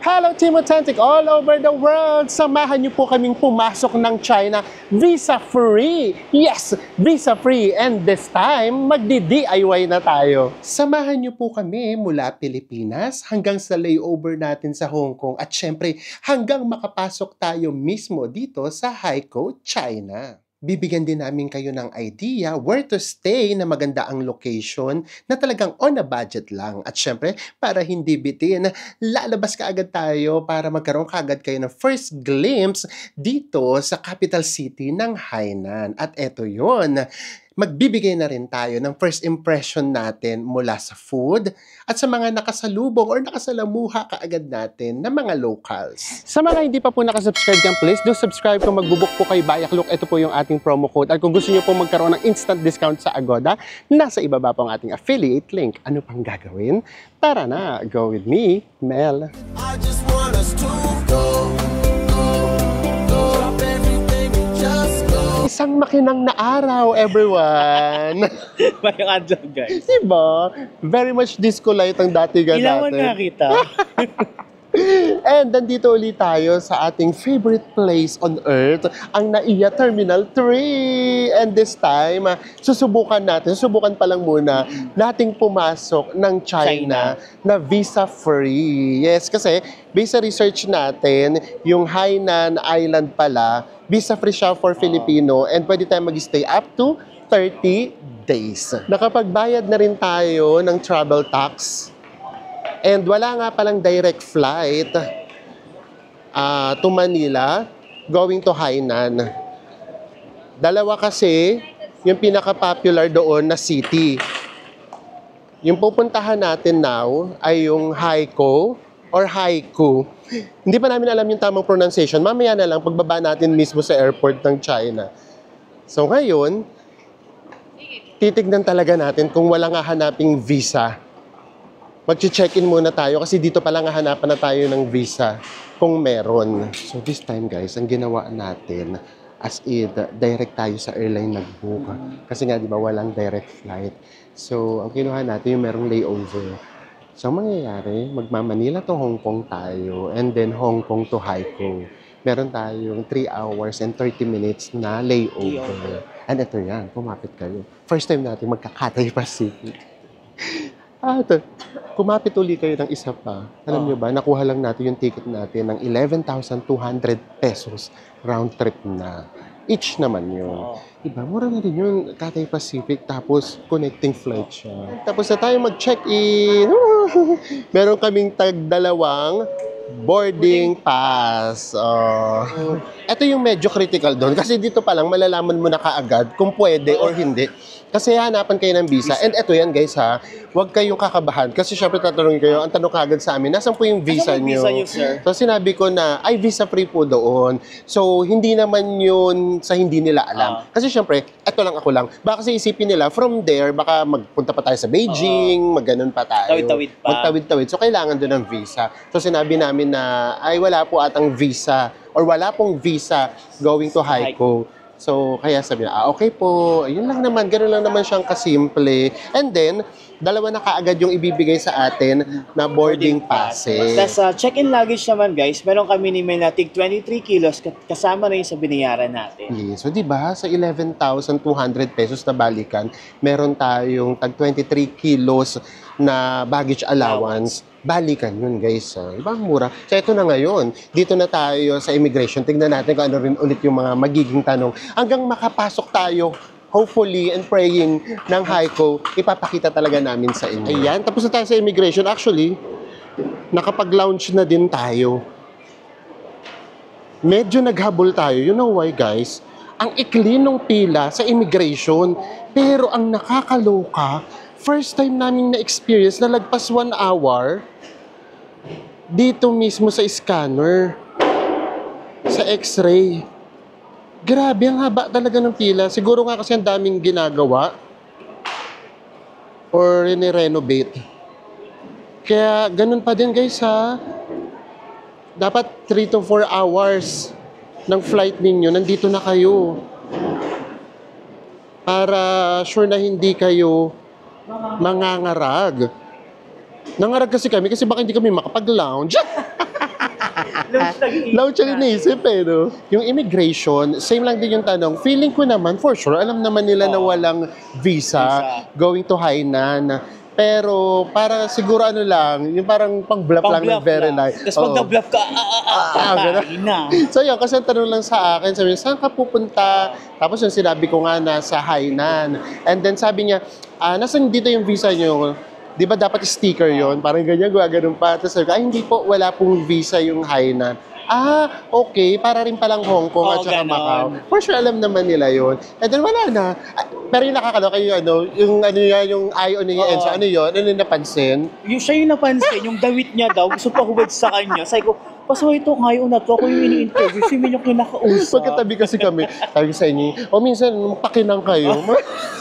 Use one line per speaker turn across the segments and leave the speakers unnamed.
Hello Team Authentic all over the world! Samahan niyo po kaming pumasok ng China visa-free! Yes! Visa-free! And this time, magdi-DIY na tayo. Samahan niyo po kami mula Pilipinas hanggang sa layover natin sa Hong Kong at syempre hanggang makapasok tayo mismo dito sa Haikou, China. Bibigyan din namin kayo ng idea where to stay na maganda ang location na talagang on a budget lang. At syempre, para hindi bitin, lalabas kaagad tayo para magkaroon kaagad kayo ng first glimpse dito sa capital city ng Hainan. At eto yon, magbibigay na rin tayo ng first impression natin mula sa food at sa mga nakasalubong or nakasalamuha kaagad natin na mga locals. Sa mga hindi pa po nakasubscribe dyan, please do subscribe kung magbubuk po kay Bayakluk. Ito po yung ating promo code. At kung gusto nyo po magkaroon ng instant discount sa Agoda, nasa ibaba po ang ating affiliate link. Ano pang gagawin? Tara na, go with me, Mel. I just want us to go. Isang makinang na araw, everyone!
Mayang adlaw, guys.
Diba? Very much disco light ang dati-ga natin.
Ilawan nga kita.
And nandito ulit tayo sa ating favorite place on earth, ang NAIA Terminal 3. And this time, susubukan pa lang muna nating pumasok ng China na visa-free. Yes, kasi based sa research natin, yung Hainan Island pala, visa-free siya for Filipino and pwede tayo mag-stay up to 30 days. Nakapagbayad na rin tayo ng travel tax. And wala nga palang direct flight to Manila going to Hainan. Dalawa kasi yung pinaka-popular doon na city. Yung pupuntahan natin now ay yung Haikou or Haikou. Hindi pa namin alam yung tamang pronunciation. Mamaya na lang pagbaba natin mismo sa airport ng China. So ngayon, titignan talaga natin kung wala nga hanaping visa. Mag-check-in muna tayo kasi dito pala nga hanapan na tayo ng visa kung meron. So this time guys, ang ginawa natin as in direct tayo sa airline nag-book. Kasi nga di ba walang direct flight. So ang kinuha natin yung merong layover. So mangyayari, magmamanila to Hong Kong tayo and then Hong Kong to Haikou. Meron tayong 3 hours and 30 minutes na layover. And ito yan, pumapit kayo. First time natin magka-Cathay Pacific. At kumapit ulit kayo ng isa pa. Alam nyo ba, nakuha lang natin yung ticket natin ng 11,200 pesos round trip na. Each naman yun. Diba? Mura na rin yung Cathay Pacific tapos connecting flight siya. Tapos na tayo mag-check-in. Meron kaming tag-dalawang boarding pass. Ito yung medyo critical doon kasi dito pa lang malalaman mo na kaagad kung pwede or hindi. Kasi hanapan kayo ng visa. And eto yan guys ha, huwag kayong kakabahan. Kasi syempre tatanungin kayo, ang tanong kaagad sa amin, nasan po yung visa nyo?
Sir?
So sinabi ko na, ay visa free po doon. So hindi naman yun sa hindi nila alam. Kasi syempre, eto lang ako lang. Baka kasi isipin nila, from there, baka magpunta pa tayo sa Beijing, magganon pa tayo.
Tawid-tawid pa.
Magtawid-tawid. So kailangan doon ng visa. So sinabi namin na, ay wala po atang visa or wala pong visa going to Haikou. So, kaya sabi na, okay po, yun lang naman, gano'n lang naman siyang kasimple. And then, dalawa na kaagad yung ibibigay sa atin na boarding passes.
Tapos check-in luggage naman guys, meron kami ni nating 23 kilos kasama na yung sa binayaran natin.
Yeah. So, di ba, sa 11,200 pesos na balikan, meron tayong tag 23 kilos na baggage allowance. Balikan yun guys. Diba mura? So ito na ngayon. Dito na tayo sa immigration. Tignan natin kung ano rin ulit yung mga magiging tanong. Hanggang makapasok tayo, hopefully and praying ng Haikou, ipapakita talaga namin sa inyo. Ayan, tapos na tayo sa immigration. Actually, nakapag-lounge na din tayo. Medyo naghabol tayo. You know why guys? Ang ikli ng pila sa immigration. Pero ang nakakaloka, first time namin na-experience na lagpas 1 hour dito mismo sa scanner, sa x-ray. Grabe, ang haba talaga ng pila. Siguro nga kasi ang daming ginagawa or ni-renovate. Kaya ganun pa din guys ha. Dapat 3 to 4 hours ng flight ninyo, nandito na kayo. Para sure na hindi kayo mangangarag. Nangarag kasi kami kasi baka hindi kami makapag-lounge. Launch ang iniisip no? Yung immigration, same lang din yung tanong. Feeling ko naman, for sure, alam naman nila na walang visa going to Hainan. Pero para siguro ano lang, yung parang pang-bluff lang ng very light.
Tapos pag na-bluff ka,
ganun.
na.
So yun, kasi ang tanong lang sa akin, sabi niya, saan ka pupunta? Tapos yung sinabi ko nga nasa Hainan. And then sabi niya, nasan dito yung visa niyo? Di ba dapat sticker yon? Parang ganyan, ganun pa. Tapos sabi ko, hindi po, wala pong visa yung Hainan. Okay. Para rin palang Hong Kong at saka Macau. For sure, alam naman nila yon. And then wala na. Pero yung nakakaloka yung eye-on niya, Enzo, ano yun? Ano yung napansin?
Yung siya yung napansin, yung dawit niya daw, gusto pa hubad sa kanya. Sabi ko, pasaway ito ngayon na to, ako yung ini-interview, si Min yung kinakausap.
Pagkatabi kasi kami, sabi ko sa inyo, minsan pakinang kayo.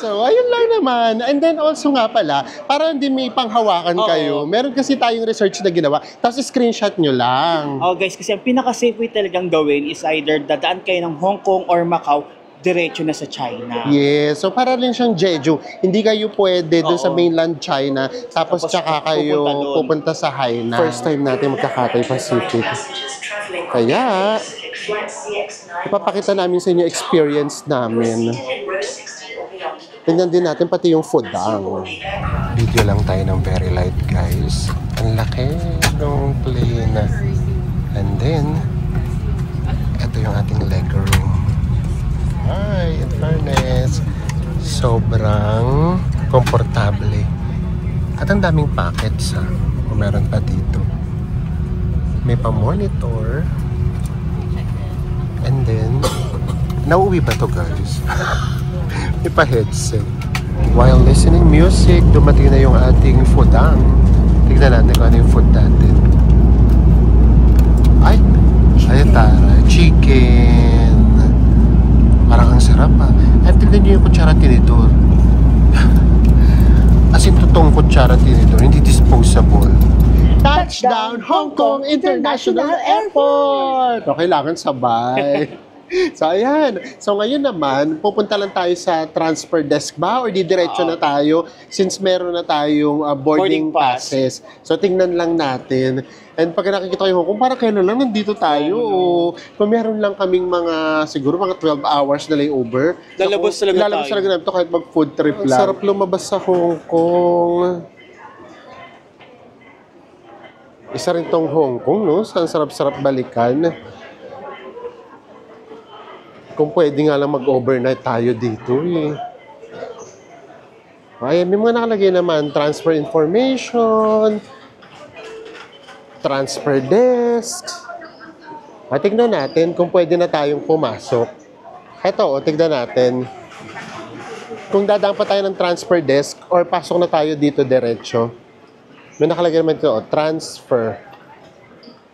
So, ayun lang naman. And then also nga pala, para hindi may panghawakan kayo, meron kasi tayong research na ginawa, tapos screenshot nyo lang.
Guys, kasi ang pinaka-safe way talagang gawin is either dadaan kayo ng Hong Kong or Macau, diretso na sa China.
Yes. So, para rin siyang Jeju. Hindi kayo pwede dun sa mainland China, tapos tsaka kayo pupunta sa Hainan. First time natin magka-Cathay Pacific. Kaya, ipapakita namin sa inyo experience namin. Tingnan din natin pati yung food Video lang tayo ng very light, guys. Ang laki ng plane. And then, ito yung ating leg room. Ay, in fairness, sobrang komportable. At ang daming packets, kung meron pa dito. May pa-monitor. And then, nauuwi ba to, guys? May pa-headset. While listening music, dumating na yung ating foodang. Tignan natin kung ano yung food natin. Ay, tara, chicken. Parang ang sarap At tignan nyo yung kutsara tinidor. As in, totoong kutsara tinidor, hindi disposable. Touchdown, Hong Kong International Airport! Kailangan sabay. So, ayan. So, ngayon naman, pupunta lang tayo sa transfer desk ba? Or didiretso na tayo since meron na tayong boarding passes. So, tingnan lang natin. And pag nakikita ko yung Hong Kong, parang kailan lang nandito tayo. O kung meron lang kaming siguro mga 12 hours na layover.
Lalabas talaga
namin ito kahit mag-food trip lang. Sarap lumabas sa Hong Kong. Isa rin tong Hong Kong, no? Ang sarap-sarap balikan. Kung pwede nga lang mag-overnight tayo dito Ay, may mga nakalagay naman, transfer information, transfer desk. Tignan natin kung pwede na tayong pumasok. Ito, tignan natin. Kung dadaan pa tayo ng transfer desk or pasok na tayo dito diretso. May nakalagay naman ito, transfer.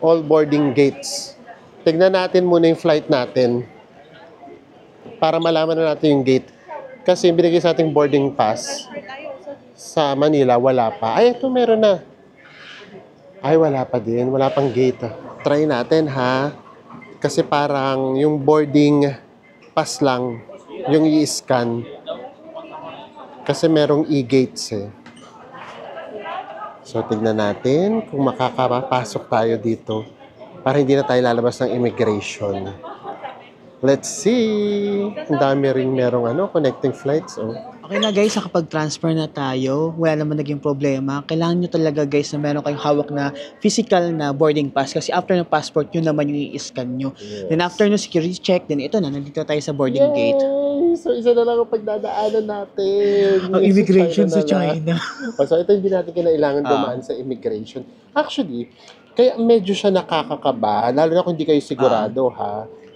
All boarding gates. Tignan natin muna yung flight natin. Para malaman na natin yung gate. Kasi binigay sa ating boarding pass sa Manila, wala pa. Ay, ito meron na. Ay, wala pa din. Wala pang gate. Try natin, Kasi parang yung boarding pass lang, yung i-scan. Kasi merong e-gates So, tignan natin kung makakapasok tayo dito para hindi na tayo lalabas ng immigration. Let's see. Ang dami rin merong connecting flights.
Okay na guys, nakapag-transfer na tayo. Wala naman naging problema. Kailangan nyo talaga guys na meron kayong hawak na physical na boarding pass. Kasi after ng passport, yun naman yung i-scan nyo. Yes. Then after ng security check, then ito na, nandito tayo sa boarding gate.
So isa na lang ang pagdadaanan natin.
Ang immigration sa China.
So ito hindi natin kinailangan dumaan sa immigration. Actually, kaya medyo siya nakakakaba. Lalo na kung hindi kayo sigurado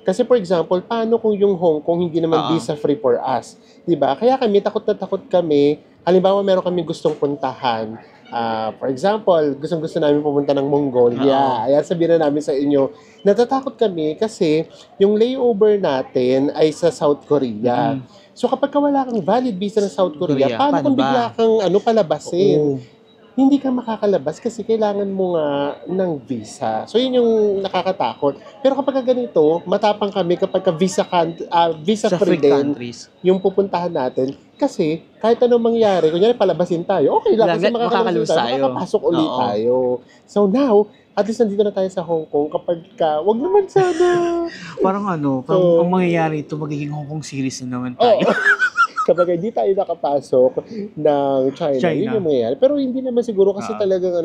Kasi for example, paano kung yung Hong Kong hindi naman visa free for us? Diba? Kaya kami, takot na takot kami. Halimbawa, meron kami gustong puntahan. For example, gustong-gusto namin pumunta ng Mongolia. Ayan, sabihin na namin sa inyo, natatakot kami kasi yung layover natin ay sa South Korea. So kapag wala kang valid visa ng South Korea, paano kung bigla kang palabasin? hindi ka makakalabas kasi kailangan mo nga ng visa. So, yun yung nakakatakot. Pero kapag ganito, matapang kami kapag visa
Sa
free
free
din
countries.
yung pupuntahan natin. Kasi kahit anong mangyari, kunyari palabasin tayo, okay lang kasi
Makakalabas tayo.
makakapasok ulit
Oo.
tayo. So now, at least nandito na tayo sa Hong Kong kapag wag naman sana.
Parang
So-
ang mangyayari ito, magiging Hong Kong series na naman
Oo.
tayo.
Kapag hindi tayo nakapasok ng China,
China.
yun yung mangyayari. Pero hindi naman siguro kasi talagang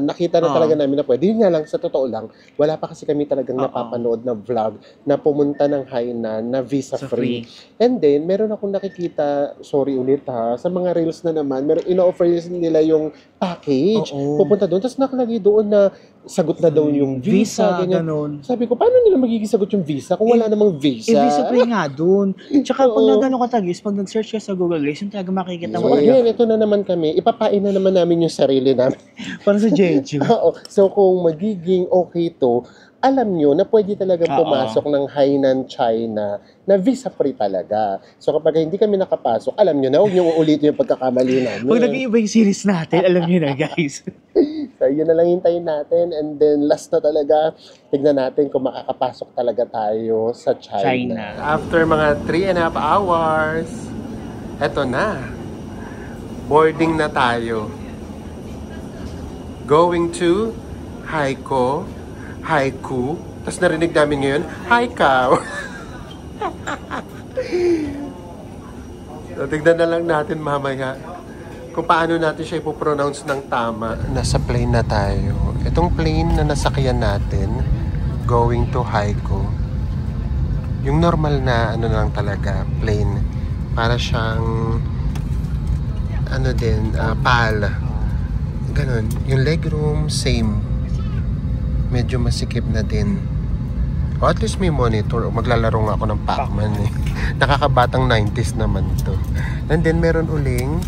nakita na
Oo.
talaga namin na pwede. Yun nga lang, sa totoo lang, wala pa kasi kami talagang
Oo.
napapanood na vlog na pumunta ng Hainan na visa
Sa
free.
free.
And then, meron akong nakikita, sorry ulit ha, sa mga reels na naman, ino-offer nila yung package.
Oo.
Pupunta doon, tapos nakalagay doon na sagot na daw yung visa, ganyan.
ganun.
Sabi ko, paano nila magiging sagot yung visa kung wala namang visa?
Visa free nga dun. Tsaka pag
Oo.
nagano ka tagis, pag nag-search ka sa Google Guys, yung talaga makikita
So
mo
again, ito na naman kami, ipapain na naman namin yung sarili namin.
parang sa Jeju.
Oo. So kung magiging okay to, alam nyo na pwede talagang
Oo.
pumasok ng Hainan, China na visa free talaga. So kapag hindi kami nakapasok, alam nyo na, huwag nyo uulitin yung pagkakamali namin.
Pag nag-iiba yung series natin, alam niyo na guys.
So yun na lang hintayin natin, and then last na talaga, tignan natin kung makakapasok talaga tayo sa China.
China.
After mga 3.5 hours, eto na. Boarding na tayo. Going to Haikou. Tapos narinig namin ngayon, Haikou. So, tignan na lang natin mamaya kung paano natin siya ipopronounce ng tama. Nasa plane na tayo. Itong plane na nasakyan natin, going to Haikou. Yung normal na lang talaga, plane. Para siyang PAL. Ganon. Yung legroom, same. Medyo masikip na din. O at least may monitor. Maglalaro nga ako ng Pac-Man eh. Nakakabatang 90s naman to. And then meron uling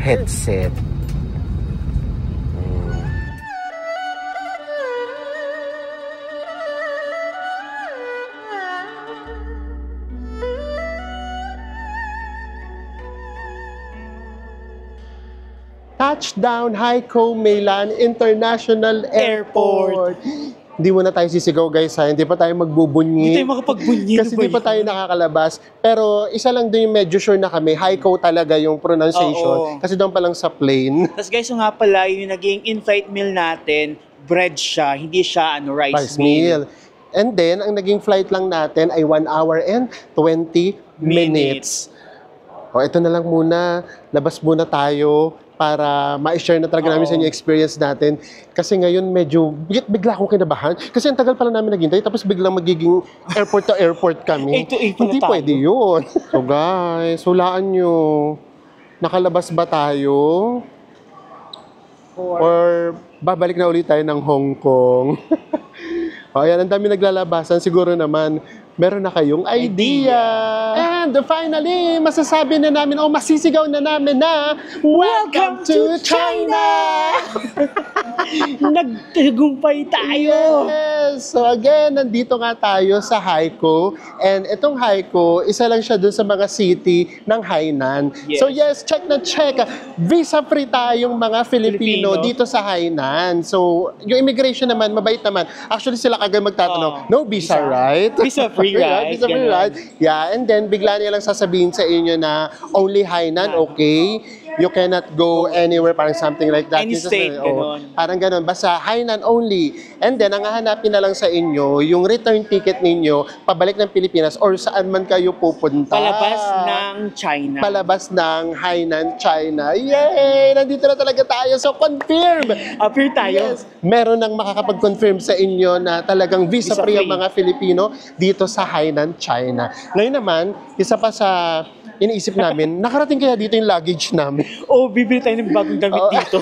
headset. Touchdown, Haikou Meilan International Airport. Hindi muna tayo sisigaw guys ha, hindi pa tayo magbubunyi.
Hindi tayo makapagbunyi.
Kasi di pa tayo nakakalabas. Pero isa lang din yung medyo sure na kami, Haikou talaga yung pronunciation.
Oo.
Kasi doon pa lang sa plane.
Tapos guys, yung nga pala, yung naging in-flight meal natin, bread siya, hindi siya rice meal.
And then, ang naging flight lang natin ay 1 hour and 20 minutes. O, ito na lang muna. Labas muna tayo para ma-share na talaga namin sa inyo experience natin. Kasi ngayon medyo bigla akong kinabahan. Kasi ang tagal pala namin naghintay, tapos biglang magiging airport to airport kami.
8 to 8 pala
Hindi
tayo.
pwede yun. So guys, hulaan nyo. Nakalabas ba tayo? Or babalik na ulit tayo ng Hong Kong? O ayan, ang dami naglalabasan. Siguro naman, meron na kayong idea. And finally, masasabi na namin, masisigaw na namin na, Welcome to China!
Nagtagumpay tayo!
Yes! So again, nandito nga tayo sa Haikou. And itong Haikou, isa lang siya dun sa mga city ng Hainan.
Yes.
So yes, check na check. Visa-free tayong mga Filipino dito sa Hainan. So, yung immigration naman, mabait naman. Actually, sila kagad magtatanong, no visa, right?
Visa free, right?
Visa free,
Ganun.
right? Yeah, and then bigla nilang sasabihin sa inyo na only Hainan, okay? You cannot go anywhere, parang something like that.
Any
Just,
state, ganun.
Parang ganun, basta Hainan only. And then, ang hahanapin na lang sa inyo, yung return ticket ninyo, pabalik ng Pilipinas or saan man kayo pupunta.
Palabas ng China.
Palabas ng Hainan, China. Yay! Nandito na talaga tayo. So, confirm!
Appear tayo.
Yes, meron nang makakapag-confirm sa inyo na talagang visa-free ang
Visa-free.
mga Filipino dito sa Hainan, China. Ngayon naman, isa pa sa iniisip namin, nakarating kaya dito yung luggage namin.
Bibili tayo ng bagong damit
Oo.
dito.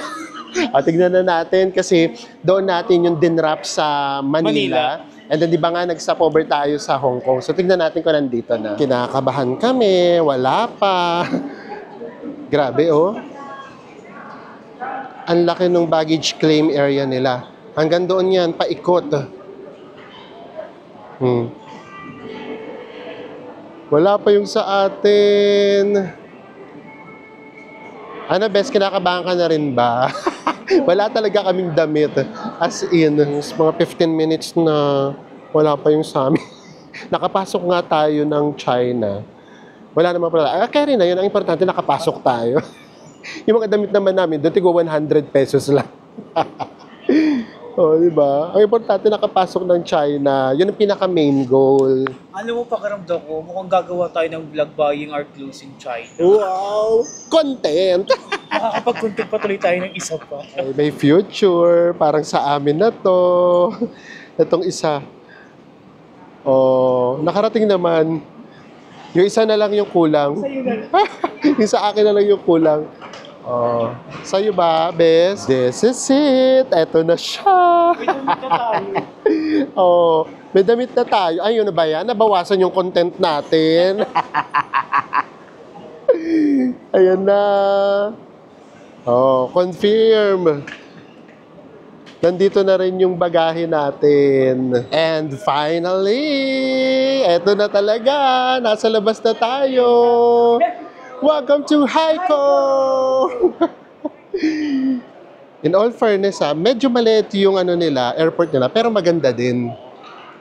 Tignan na natin kasi doon natin yung dinrap sa Manila. And then, di ba nga, nag-stopover tayo sa Hong Kong. So, tignan natin kung nandito na. Kinakabahan kami, wala pa. Grabe, oh. Ang laki ng baggage claim area nila. Hanggang doon yan, paikot. Wala pa yung sa atin. Ano, best, kinakabahan ka na rin ba? Wala talaga kaming damit. As in, mga 15 minutes na wala pa yung sa amin. Nakapasok nga tayo ng China. Wala naman pala. Kaya rin na yun, ang importante, nakapasok tayo. Yung mga damit naman namin, doon tigo 100 pesos lang. Oh, di ba? Ang importante, nakapasok ng China. Yun ang pinaka-main goal.
Alam mo, pakiramdam ko, mukhang gagawa tayo ng vlog buying our clothes in China.
Wow! Content!
Makakapag-content pa tuloy tayo ng isa pa.
Ay, may future. Parang sa amin na to. Itong isa. Oh, nakarating naman. Yung isa na lang yung kulang.
Sa'yo na.
Yung sa akin na lang yung kulang. Oh, sa'yo ba, bes? This is it. Eto na siya.
May damit na tayo.
Oh, may damit na tayo. Ayun na ba yan? Nabawasan yung content natin. Ayan na. Oh, confirm. Nandito na rin yung bagahe natin. And finally, eto na talaga. Nasa labas na tayo. Welcome to Haikou! In all fairness, medyo maliit yung airport nila, pero maganda din.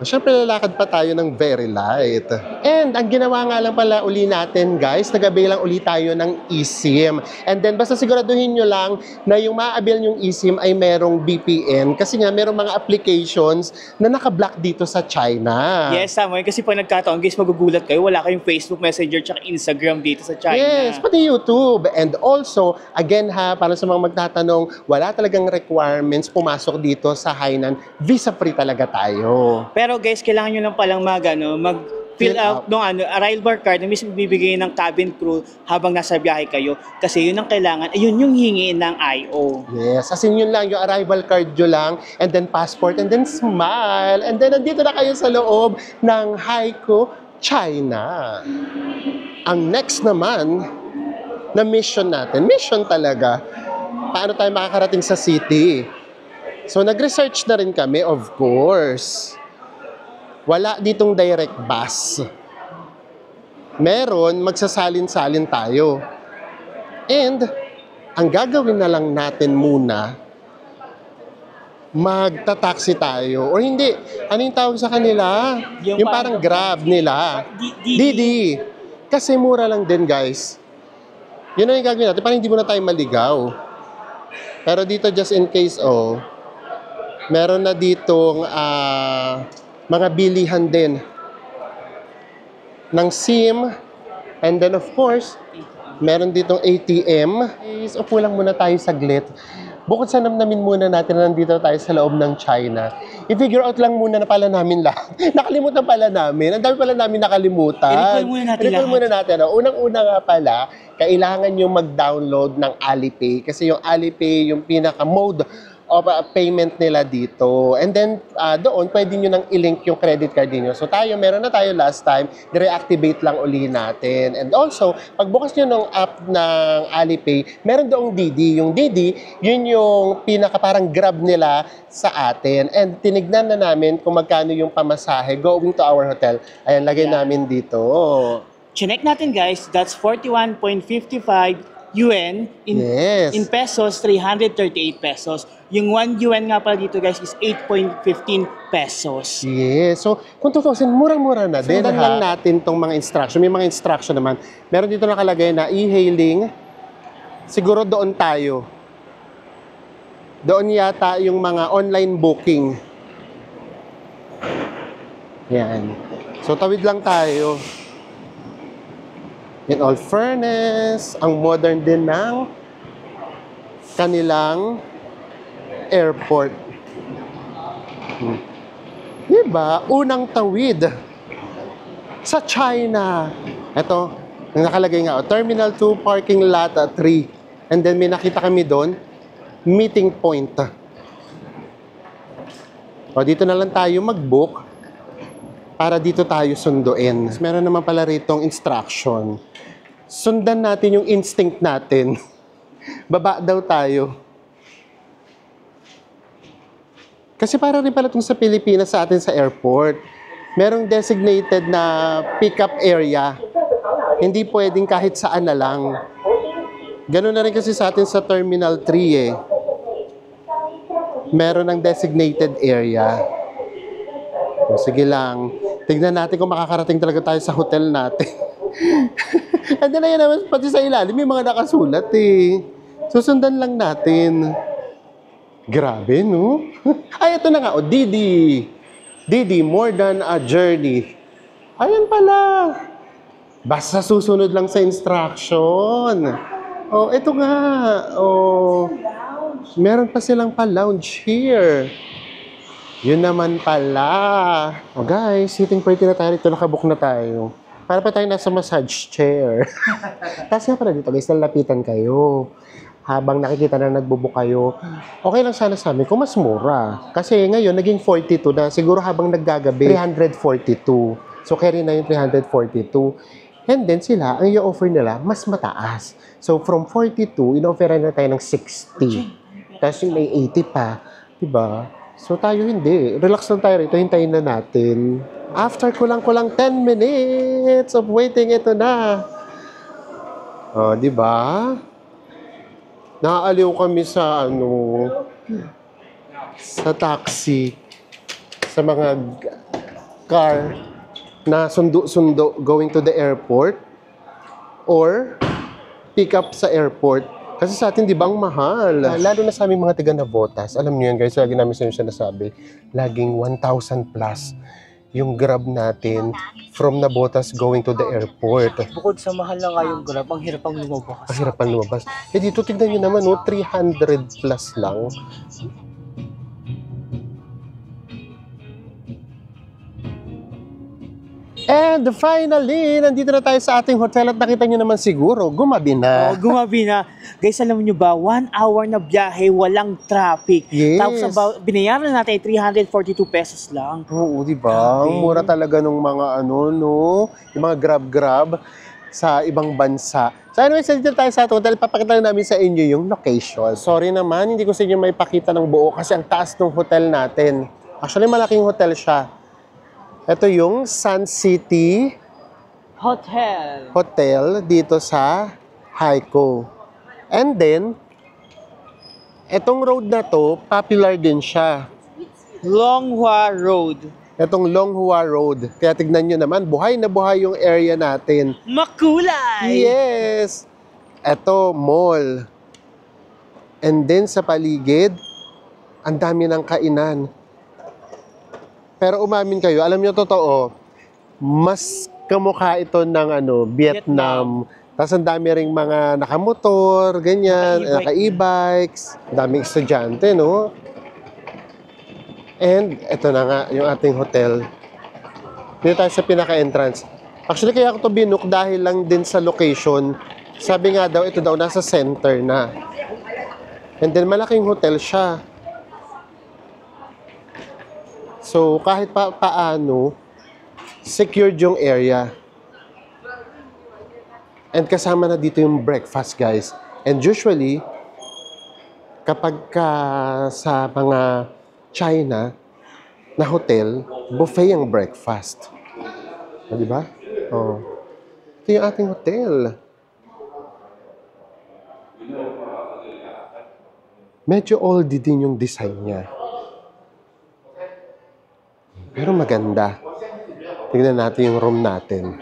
Siyempre, lalakad pa tayo ng very light. And ang ginawa nga lang pala uli natin, guys, nag-avail lang uli tayo ng eSIM. And then, basta siguraduhin nyo lang na yung ma-avail yung eSIM ay merong VPN. Kasi nga, merong mga applications na naka-block dito sa China.
Yes, tama yun. Kasi pag nagkataon, guys, magugulat kayo. Wala kayong Facebook Messenger tsaka Instagram dito sa China.
Yes, pati YouTube. And also, again para sa mga magtatanong, wala talagang requirements pumasok dito sa Hainan. Visa-free talaga tayo.
Pero guys, kailangan nyo lang palang mag-fill out ng arrival card na mismo bibigay ng cabin crew habang nasa biyahe kayo. Kasi yun ang kailangan, yun yung hingiin ng IO.
Yes, as in yun lang, yung arrival card nyo lang, and then passport, and then smile, and then nandito na kayo sa loob ng Haikou, China. Ang next naman na mission natin, mission talaga, paano tayo makakarating sa city? So nag-research na rin kami, of course. Wala ditong direct bus. Meron, magsasalin-salin tayo. And, ang gagawin na lang natin muna, magta-taxi tayo. Or hindi, ano yung tawag sa kanila? Yung parang Grab nila. Didi. Kasi mura lang din, guys. Yun ang yung gagawin natin, parang hindi muna tayo maligaw. Pero dito, just in case, meron na ditong mga bilihan din ng SIM, and then of course meron ditong ATM. Upo lang muna tayo saglit. Bukod sa namnamin muna natin na nandito tayo sa loob ng China, i-figure out lang muna na pala namin lahat. Nakalimutan pala namin. Ang dami pala namin nakalimutan.
I-recall muna natin lahat.
Muna natin. Unang-una nga pala, kailangan nyo mag-download ng Alipay. Kasi yung Alipay, yung pinaka-mode of payment nila dito. And then, doon, pwede nyo nang i-link yung credit card niyo. So meron na tayo last time, i-reactivate lang uli natin. And also, pagbukas nyo ng app ng Alipay, meron doong Didi. Yung Didi, yun yung pinaka parang Grab nila sa atin. And tinignan na namin kung magkano yung pamasahe going to our hotel. Ayan, lagay namin dito.
Chinek natin guys, that's 41.55 yuan in pesos, 338 pesos. Yung 1 yuan nga pala dito guys is 8.15 pesos.
Yes. So, kung tutusin, murang-mura na din. Sundan lang natin tong mga instruction. May mga instruction naman. Meron dito nakalagay na e-hailing. Siguro doon tayo. Doon yata yung mga online booking. Yan. So, tawid lang tayo. In all fairness, ang modern din ng kanilang airport. Diba? Unang tawid sa China. Ito, nakalagay nga, Terminal 2, Parking Lot 3. And then may nakita kami doon, meeting point. O, dito na lang tayo mag-book para dito tayo sunduin. Meron naman pala ritong instruction. Sundan natin yung instinct natin. Baba daw tayo. Kasi para rin pala itong sa Pilipinas sa atin sa airport. Merong designated na pick-up area. Hindi pwedeng kahit saan na lang. Ganun na rin kasi sa atin sa Terminal 3 eh. Meron ng designated area. O, sige lang. Tignan natin kung makakarating talaga tayo sa hotel natin. And then ayun naman, pati sa ilalim, may mga nakasulat eh. Susundan lang natin. Grabe, no? Ay, ito na nga. O, Didi. Didi, more than a journey. Ayan pala. Basta susunod lang sa instruction. Oh, ito nga. Oh, meron pa silang pa-lounge here. Yun naman pala. Oh guys, sitting party na tayo. Ito, nakabook na tayo. Para pa tayo nasa massage chair. Tapos nga pala dito guys, nalapitan kayo. Habang nakikita na nagbubook kayo, okay lang sana sa amin kung mas mura. Kasi ngayon, naging 42 na. Siguro habang naggagabi, 342. So, carry na yung 342. And then sila, ang i-offer nila, mas mataas. So, from 42, in-offeran na tayo ng 60. Tapos yung may 80 pa. Diba? So, tayo hindi. Relax lang tayo rito. Hintayin na natin. After kulang-kulang 10 minutes of waiting, ito na. Oh, diba? Naaaliw kami sa, sa taxi. Sa mga car na sundo-sundo going to the airport or pick up sa airport. Kasi sa atin, di ba, ang mahal. Lalo na sa aming mga taga-Navotas. Alam niyo yan, guys, lagi namin sa inyo sinasabi, laging 1,000 plus yung Grab natin from Navotas going to the airport.
Bukod sa mahal na nga yung Grab, ang hirap ang lumabas.
Ang hirap ang lumabas. Eh dito, tignan nyo naman, 300 plus lang. And finally, nandito na tayo sa ating hotel at nakita nyo naman siguro, gumabi na.
Oh, gumabi na. Guys, alam niyo ba, 1 hour na biyahe, walang traffic.
Yes.
Tapos binayaran natin 342 pesos lang.
Oo, di ba? Ang mura talaga nung mga yung mga grab-grab sa ibang bansa. So anyway, dito tayo sa ating hotel. Papakita na namin sa inyo yung location. Sorry naman, hindi ko sa inyo may pakita ng buo kasi ang taas ng hotel natin. Actually, malaking hotel siya. Ito yung Sun City Hotel dito sa Haikou. And then, etong road na to, popular din siya.
Longhua Road.
Etong Longhua Road. Kaya tignan nyo naman, buhay na buhay yung area natin.
Makulay!
Yes! Eto, mall. And then sa paligid, ang dami ng kainan. Pero umamin kayo, alam nyo totoo, mas kamukha ito ng Vietnam. Tapos ang dami ring mga nakamotor, ganyan, naka-e-bikes, daming estudyante, no? And ito na nga, yung ating hotel. Dito tayo sa pinaka-entrance. Actually, kaya ako to binook dahil lang din sa location. Sabi nga daw, ito daw nasa center na. And then malaking hotel siya. So, kahit paano, secured yung area. And kasama na dito yung breakfast, guys. And usually, kapag sa mga China na hotel, buffet ang breakfast. O, diba? Oh. Ito yung ating hotel. Medyo oldie din yung design niya. Pero maganda. Tignan natin yung room natin.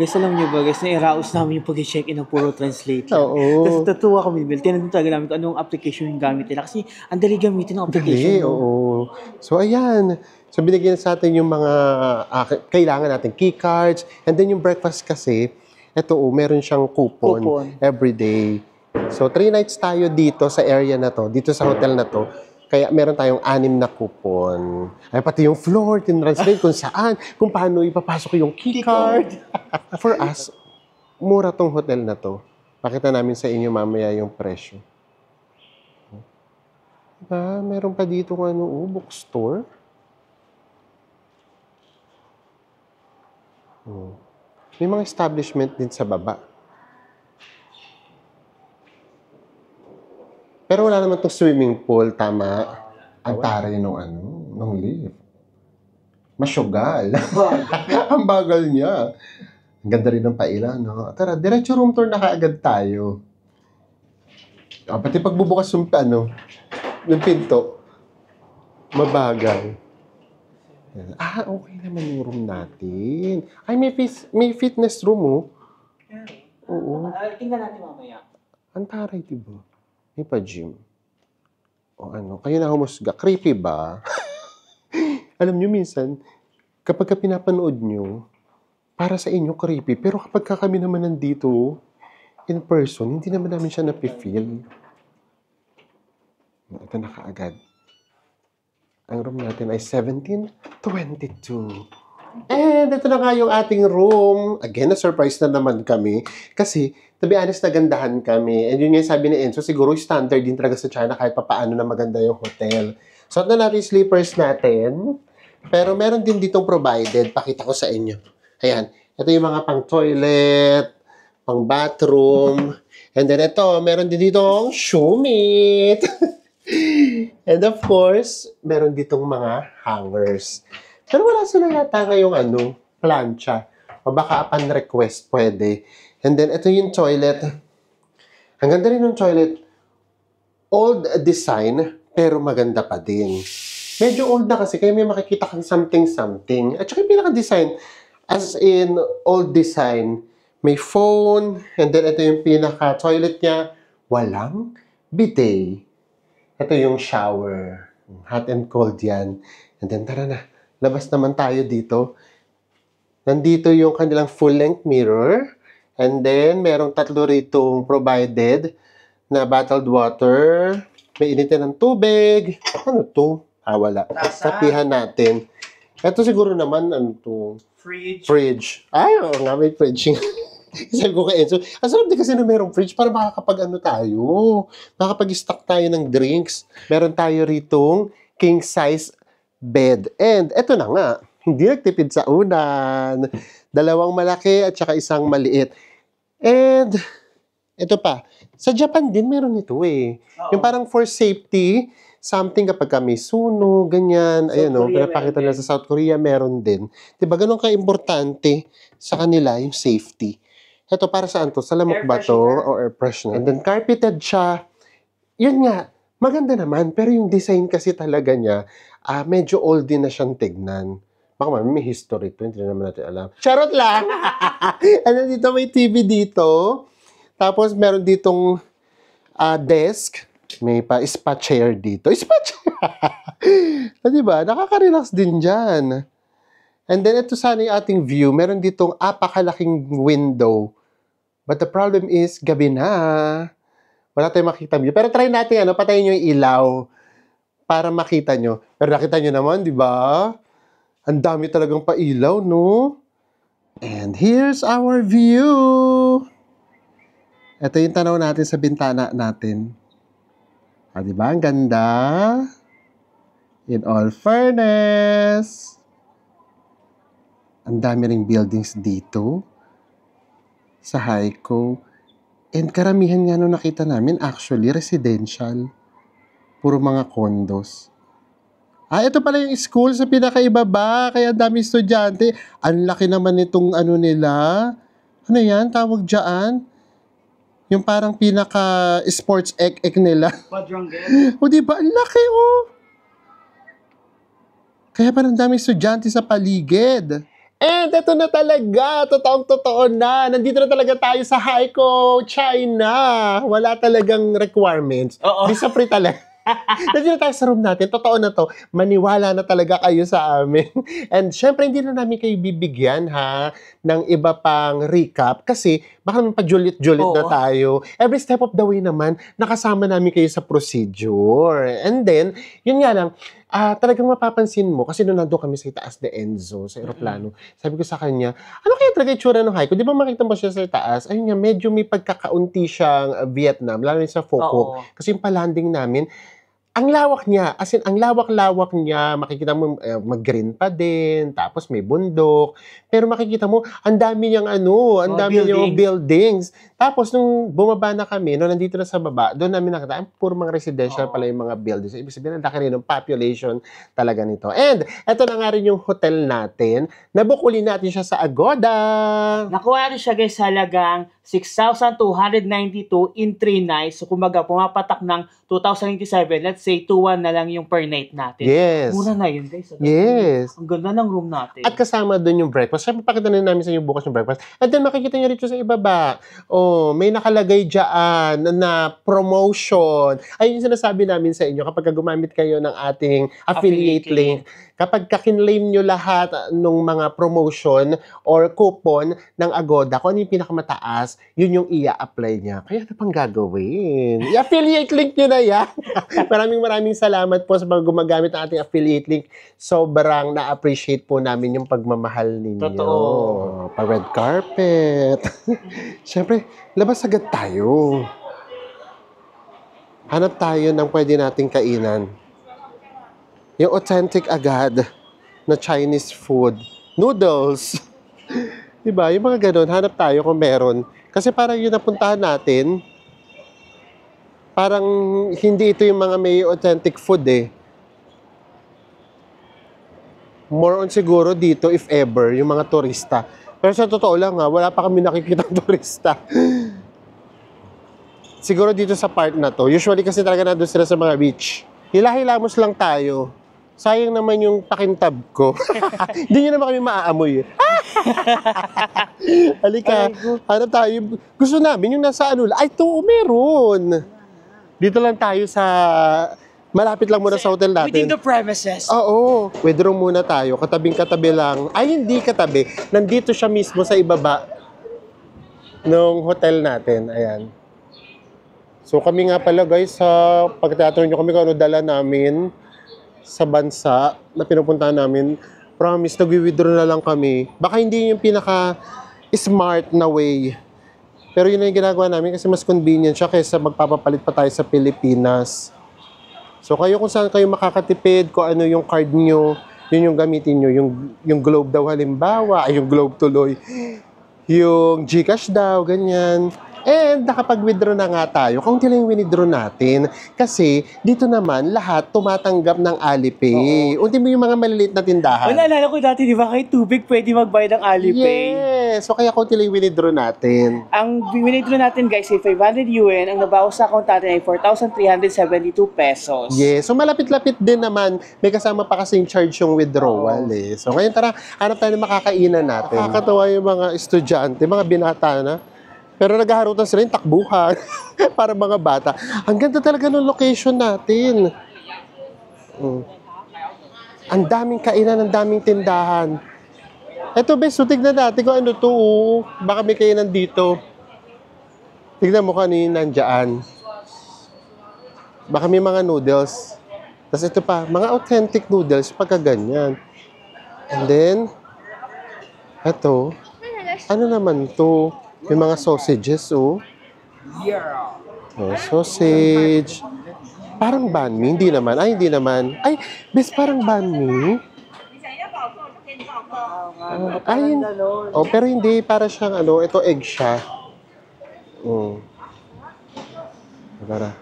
Guys, alam niyo ba, guys, na-iraos namin yung pag-check-in ng puro translate lang.
Oo.
Tapos natuwa kami, Bill. Tinanong talaga namin kung anong application yung gamit nila. Kasi ang dali gamitin ng application.
Dali, oo. So, ayan. So, binigyan sa atin yung mga kailangan natin, key cards. And then yung breakfast kasi, ito, meron siyang coupon every day. So, 3 nights tayo dito sa area na to, dito sa hotel na to. Kaya meron tayong 6 na coupon. Ay, pati yung floor, tinranslate kung saan, kung paano ipapasok yung key card. For us, mura tong hotel na to. Pakita namin sa inyo mamaya yung presyo. Diba? Meron pa dito bookstore. May mga establishment din sa baba. Pero wala naman itong swimming pool, tama. Ang taray nung lift. Masyugal. Ang bagal niya. Ang ganda rin ng paila, no? Tara, diretso room tour na kaagad tayo. Pati pagbubukas ng pinto, mabagal. Okay naman yung room natin. Ay, may fitness room, oh. Oo.
Tingnan natin mamaya.
Ang taray, diba? May pa-gym. O kayo na humusga. Creepy ba? Alam nyo, minsan, kapag pinapanood nyo, para sa inyo creepy. Pero kapag kami naman nandito, in person, hindi naman namin siya napifeel. Ito na kaagad. Ang room natin ay 1722. And ito na nga yung ating room. Again, na-surprise na naman kami. Kasi, to be honest, nagandahan kami. And yun nga sabi ni Enzo, siguro standard din talaga sa China kahit papaano na maganda yung hotel. Suot na natin yung sleepers natin. Pero meron din ditong provided. Pakita ko sa inyo. Ayan. Ito yung mga pang-toilet, pang-bathroom. And then ito, meron din ditong shumit. And of course, meron ditong mga hangers. Pero wala sila yata ngayong plancha. O baka upon request pwede. And then, ito yung toilet. Ang ganda rin ng toilet. Old design, pero maganda pa din. Medyo old na kasi, kaya may makikita kang something-something. At saka yung pinaka-design, as in old design, may phone, and then ito yung pinaka-toilet niya, walang bidet. Ito yung shower. Hot and cold yan. And then, tara na. Labas naman tayo dito. Nandito yung kanilang full-length mirror. And then, merong 3 ritong provided na bottled water. May initin ng tubig. Ano to? Wala. Tapihan natin. Ito siguro naman, Fridge. Ay, oo nga, may fridge. Sabi ko kay Enzo, ang sarap din kasi na merong fridge para makakapag-stock tayo ng drinks. Meron tayo ritong king size bed. And eto na nga, hindi nagtipid sa unan. 2 malaki at saka 1 maliit. And ito pa, sa Japan din meron ito eh.
Oo.
Yung parang for safety, something kapag may sunog, ganyan. Ayan o, pinapakita na sa South Korea, meron din. Diba, ganun ka-importante sa kanila yung safety. Ito, para saan to? Sa lamok ba to? O air freshener? And then, carpeted siya. Yun nga, maganda naman. Pero yung design kasi talaga niya, medyo old din na siyang tignan. Baka may history to, hindi na naman natin alam. Charot lang! And then, dito may TV dito. Tapos, meron ditong desk. May pa spa chair dito. Spa chair! Diba? Nakaka-relax din dyan. And then, ito sana yung ating view. Meron ditong apakalaking window. But the problem is, gabi na. Wala tayong makita view. Pero try natin, patayin nyo yung ilaw para makita nyo. Pero nakita nyo naman, di ba? Ang dami talagang pailaw, no? And here's our view. Ito yung tanaw natin sa bintana natin. Di ba? Ang ganda. In all fairness. Ang dami ring buildings dito sa Haikou. And karamihan nga nung nakita namin, actually, residential. Puro mga condos. Ito pala yung school sa pinakaibaba. Kaya dami estudyante. Ang laki naman itong nila. Ano yan? Tawag dyan? Yung parang pinaka-sports ek nila.
Quadrangle.
O diba? Ang laki, oh. Kaya parang dami estudyante sa paligid. And ito na talaga, totoong-totoo na. Nandito na talaga tayo sa Haikou, China. Wala talagang requirements.
Oo.
Visa free talaga. Nandito na tayo sa room natin. Totoo na to. Maniwala na talaga kayo sa amin. And syempre, hindi na namin kayo bibigyan ng iba pang recap kasi baka naman pa-julit-julit na tayo. Every step of the way naman, nakasama namin kayo sa procedure. And then, yun nga lang, talagang mapapansin mo, kasi nung nandun kami sa itaas ni Enzo, sa aeroplano, sabi ko sa kanya, ano kaya talaga itsura ng Haikou? Di ba makita mo siya sa itaas? Ayun nga, medyo may pagkakaunti siyang Vietnam, lalo sa Pho Quoc. Kasi yung palanding namin, Ang lawak niya, as in, ang lawak-lawak niya, makikita mo mag-green pa din, tapos may bundok, pero makikita mo, ang dami niyang ang dami niyang buildings. Tapos nung bumaba na kami, nung nandito na sa baba, doon namin nakita, puro mga residential pala yung mga buildings. Ibig sabihin, ang laki rin ng population talaga nito. And, eto na nga rin yung hotel natin, nabukulin natin siya sa Agoda.
Nakuha natin siya guys sa halagang 6,292 in 3 nights. So kumbaga, pumapatak ng 2,097. Let's say 2,1 na lang yung per night natin.
Yes.
Mura na yun guys.
Yes.
Ang ganda ng room natin.
At kasama doon yung breakfast. Siyempre, pakita na namin sa inyo bukas yung breakfast. And then, makikita nyo rito sa ibaba. Oh, may nakalagay dyan na promotion. Ayun yung sinasabi namin sa inyo kapag gumamit kayo ng ating affiliate link. Kapag kakinlame nyo lahat ng mga promotion or coupon ng Agoda, kung ano yung pinakamataas, yun yung i-apply niya. Kaya ano pang gagawin? I-affiliate link nyo na yan. Maraming salamat po sa mga gumagamit ng ating affiliate link. Sobrang na-appreciate po namin yung pagmamahal ninyo.
Totoo.
Pa-red carpet. Siyempre, labas agad tayo. Hanap tayo ng pwede nating kainan. Yung authentic agad na Chinese food. Noodles. Diba? Yung mga ganun, hanap tayo kung meron. Kasi parang yun napuntahan natin, parang hindi ito yung mga may authentic food eh. More on siguro dito, if ever, yung mga turista. Pero sa totoo lang wala pa kami nakikita turista. Siguro dito sa part na to. Usually kasi talaga nandun sila sa mga beach. Hila-hilamos lang tayo. Sayang naman yung pakintab ko. Hindi nyo naman kami maaamoy. Halika, hanap tayo. Gusto namin yung nasa Ay, ito, meron. Dito lang tayo sa... Malapit lang muna sa hotel natin.
Within the premises.
Oo. Withdraw muna tayo. Katabing-katabi lang. Ay, hindi katabi. Nandito siya mismo sa ibaba ng hotel natin. Ayan. So, kami nga pala, guys, sa pagtatanong nyo kami kung ano dala namin sa bansa na pinupuntahan namin, promise, nag-withdraw na lang kami. Baka hindi yung pinaka-smart na way. Pero yun na yung ginagawa namin kasi mas convenient siya kaysa magpapapalit pa tayo sa Pilipinas. So kayo kung saan kayo makakatipid, kung ano yung card nyo, yun yung gamitin nyo. Yung Globe daw halimbawa, ay yung Globe tuloy. Yung GCash daw, ganyan. And nakapag-withdraw na nga tayo. Kaunti lang yung withdraw natin. Kasi dito naman, lahat tumatanggap ng Alipay. Unti mo yung mga maliliit na tindahan.
Wala, alala ko dati, di ba, kahit tubig pwede magbayad ng Alipay.
Yes! So kaya kaunti lang yung withdraw natin.
Ang withdraw natin, guys, ay 500 yuan. Ang nabawas sa account natin ay 4,372 pesos.
Yes. So malapit-lapit din naman. May kasama pa kasing charge yung withdrawal eh. So ngayon tara, hanap tayo ng makakainan natin. Nakakatawa yung mga estudyante, mga binata na. Pero naghaharutan sila yung takbuhan para mga bata. Ang ganda talaga ng location natin. Ang daming kainan, ang daming tindahan. Eto, bes, so tignan natin kung ano to. Baka may kainan dito. Tignan mo kung ano yung nandyan. Baka may mga noodles. Tapos ito pa, mga authentic noodles, pagka ganyan. And then, eto, ano naman to? May mga sausages, oh. Oh, sausage. Parang banh mi. Hindi naman. Ay, hindi naman. Ay, bes, parang banh mi. Ay, oh, pero hindi. Para siyang, ito egg siya. Para.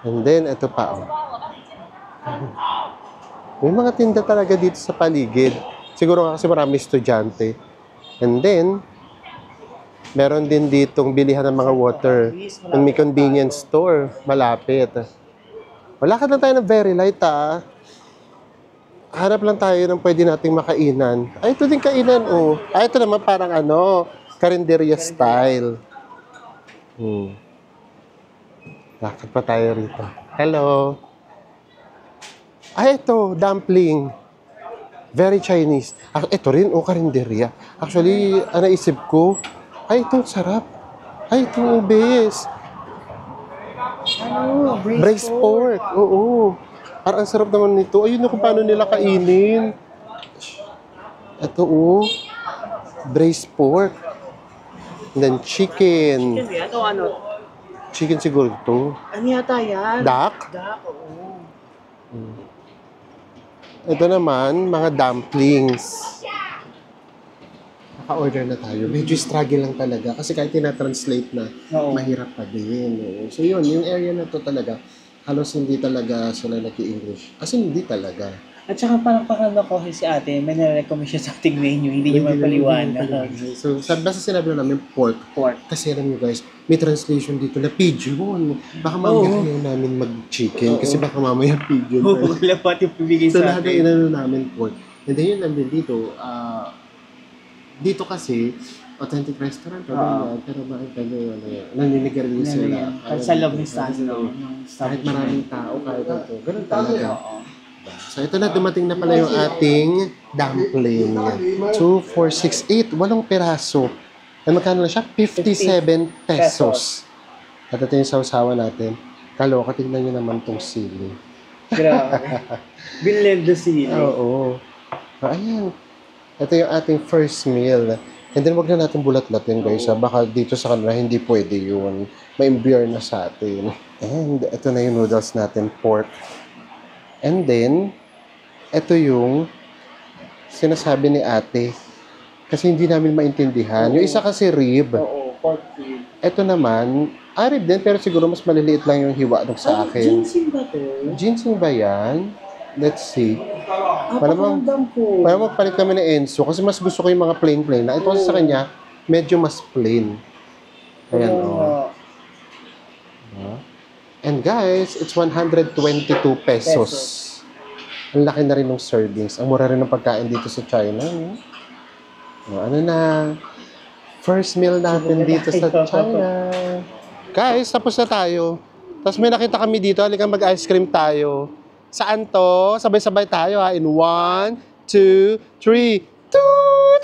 And then, ito pa, oh. May mga tinda talaga dito sa paligid. Siguro kasi marami estudyante. And then, meron din ditong bilihan ng mga water. And may convenience store. Malapit. Wala ka lang tayo ng very light, Hanap lang tayo ng pwede nating makainan. Ay, ito din kainan, oh. Ay, ito naman parang karinderya style. Lakad pa tayo rito. Hello. Ay, ito, dumpling. Very Chinese. Ito rin, karinderya. Actually, naisip ko, ay, ito, sarap. Ay, ito, bes. Braised pork. Oo. Parang sarap naman nito. Ayun kung paano nila kainin. Ito, braised pork. And then chicken.
Chicken siguro ito.
Ano yata yan?
Duck, oo.
Ito naman, mga dumplings. Naka-order na tayo. Medyo struggle lang talaga kasi kahit tina-translate na, mahirap pa din. So yun, yung area na to talaga, halos hindi talaga sila nag-i-English. Kasi hindi talaga.
At saka parang ako si ate, may nare-recommend siya sa ating menu, hindi niyo mapaliwanag.
So, basta sinabi na namin pork. Kasi alam nyo guys, may translation dito na pigeon. Baka mamaya ayaw namin mag-chicken kasi baka mamaya pigeon.
Wala pa yung pibigay
So,
sa
lahat
atin.
na inano namin pork. And then yun nandun dito, dito kasi, authentic restaurant, pero bakit naninigarilyo sila.
Sa love ni Stan,
Kahit maraming tao, kahit ito. Ganun talaga. So, ito na, dumating na pala yung ating dumpling. 2, 4, 6, 8. 8 peraso. At magkano lang siya? 57 pesos. At ito yung sausawa natin. Kaloka, tignan nyo naman tong sili.
Grabe. Binlendo sila.
Oo. Ayan. Ito yung ating first meal. And then, wag na natin bulat-latin, guys. Baka dito sa kanila, hindi pwede yun. Ma-imbier na sa atin. And ito na yung noodles natin, pork. And then, ito yung sinasabi ni ate. Kasi hindi namin maintindihan. Yung isa kasi rib.
Oo, pork rib.
Ito naman, rib din, pero siguro mas maliliit lang yung hiwa nung sa akin.
Ginseng ba to?
Ginseng ba yan? Let's see.
Pakiramdam ko.
Para magpalit kami ng Enzo, kasi mas gusto ko yung mga plain-plain na. Ito kasi sa kanya, medyo mas plain. Ayan, And guys, it's 122 pesos. Ang laki na rin ng servings. Ang mura rin ng pagkain dito sa China. Ano na? First meal natin dito sa China. Guys, tapos na tayo. Tapos may nakita kami dito. Halika mag-ice cream tayo. Saan to? Sabay-sabay tayo ha. In 1, 2, 3. Toot!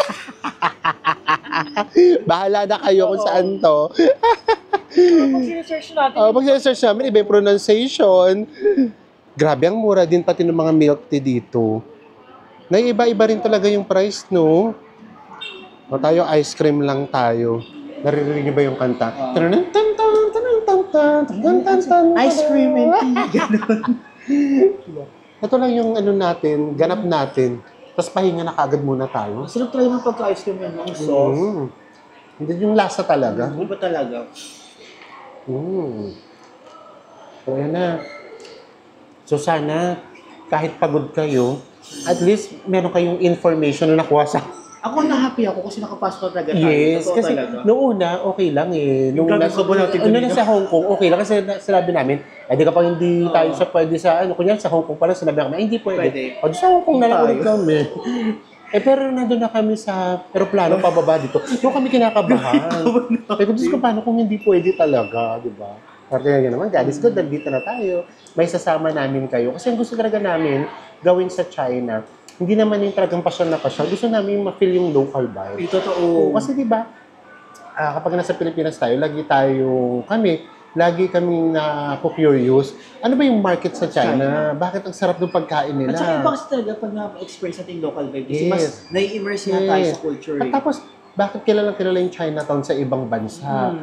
Bahala na kayo kung saan to.
Pag sinesearch natin.
Pag sinesearch namin, iba yung pronunciation. Grabe, ang mura din pati ng mga milk tea dito. Naiiba-iba rin talaga yung price, no? O tayo, ice cream lang tayo. Naririnig niyo ba yung kanta?
Ice cream and tea. Ganun.
Ito lang yung ano natin, ganap natin. Tapos pahinga na kagad muna tayo.
Sarap talaga ng pagka-ice cream yan. Ang sauce.
Hindi yung lasa talaga.
Iba talaga.
So, yan na. So, sana, kahit pagod kayo, at least meron kayong information na nakuha sa...
Ako na-happy ako kasi nakapasok talaga tayo.
Yes,
Totoo
kasi
talaga.
noong una, okay lang eh. Nung
Yung gagawin ba natin kanina?
nasa Hong Kong, okay lang. Kasi sinabi namin, di ka pa hindi tayo sa pwede sa, kunyari sa Hong Kong pala, sinabi kami, hindi pwede. O, sa Hong Kong na lang ulit kami. Pero nandun na kami sa aeroplano, pababa dito. Doon kami kinakabahan. Pero Diyos ko, paano kung hindi pwede talaga, di ba? Parte nga naman, God is good, nandito na tayo. May sasama namin kayo. Kasi ang gusto talaga namin gawin sa China, hindi naman yung talagang pasyal na pasyal. Gusto namin ma-feel yung local vibe.
Totoo.
Kasi di ba, kapag nasa Pilipinas tayo, lagi kaming na-curious. Ano ba yung market sa China? Bakit ang sarap ng pagkain nila?
At saka iba kasi talaga pag na-experience natin local vibe. Kasi mas nai-immerse na tayo sa culture.
At tapos, bakit kilala yung Chinatown sa ibang bansa?